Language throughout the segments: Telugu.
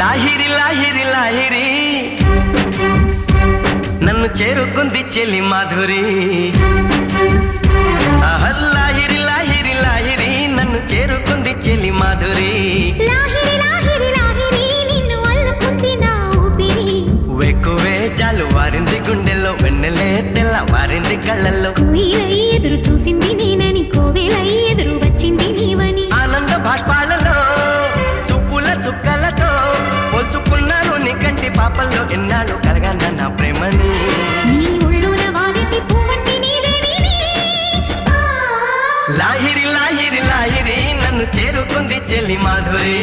లాహిరి లాహిరి లాహిరి నన్ను చేరుకుంది చెలి మాధురి. లాహిరి లాహిరి లాహిరి నన్ను చేరుకుంది చెలి మాధురి. వెక్కువే చాలు వారింది గుండెల్లో, వెన్నెలే తెల్ల వారింది కళ్ళల్లో. ఎదురు చూసింది నేనని, కోవెల ఎదురు వచ్చింది నీవని. ఆనంద భాష్పాలలో చుప్పుల చుక్కలతో పోల్చుకున్నాను నీ కంటి పాపల్లో. ఎన్నాళ్ళు కలగన్న నా ప్రేమని. లాహిరి లాహిరి లాహిరి నన్ను చేరుకుంది చెల్లి మాధురి.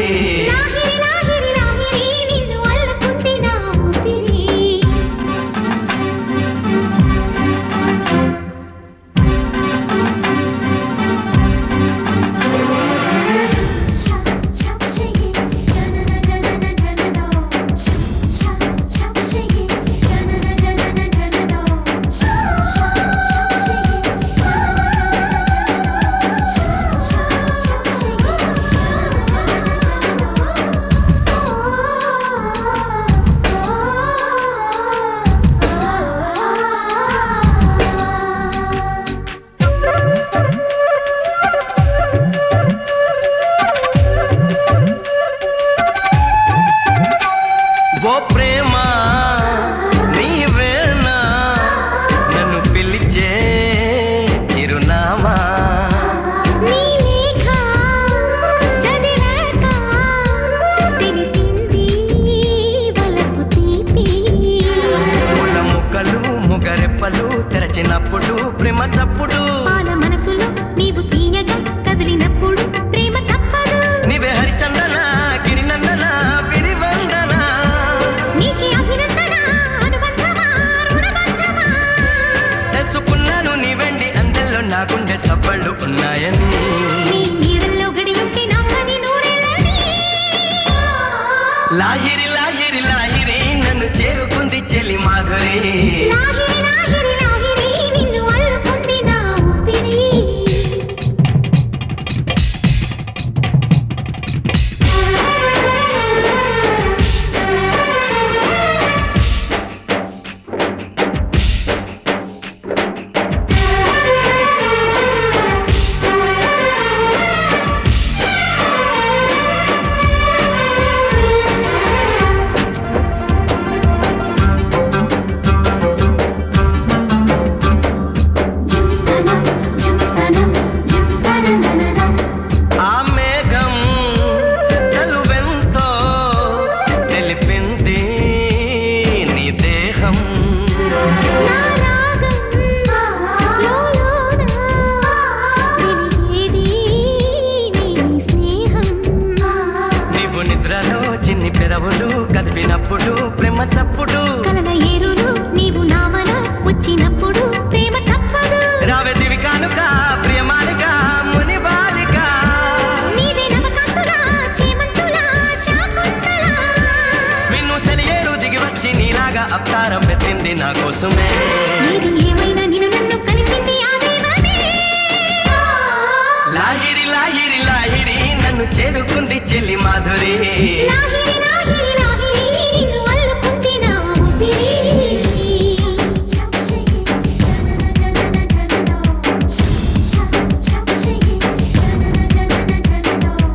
ఓ ప్రేమ నీవేనా నన్ను పిలిచే చిరునామా. ముళ్ళ ముక్కలు ముగరెప్పలు తెరచినప్పుడు ప్రేమ చప్పుడు. మనసులో నీవు తీయగా కదిలినప్పుడు ప్రేమ తప్పదు. నీవే హరిచందన గిరినందన విరివందన. తెలుసుకున్నాను నీ వెండి అందెల్లో నా గుండె సబ్బళ్ళు ఉన్నాయని. లాహిరి లాహిరి లాహిరి నన్ను చేరుకుంది చెలి మాధురి. నిద్రలో చిన్ని పెదవులు కదిపినప్పుడు ప్రేమ చప్పుడు. నీవు నామన వచ్చినప్పుడు ప్రేమ తప్పదు. రావే దివి కానుక ప్రియమాలిక ముని బాలిక. విన్ను సెలియేరు దిగి వచ్చి నీలాగా అవతారం ఎత్తింది నా కోసమే. లాహిరి లాహిరి లాహిరి నన్ను చేరుకుంది చెల్లి మాధురి.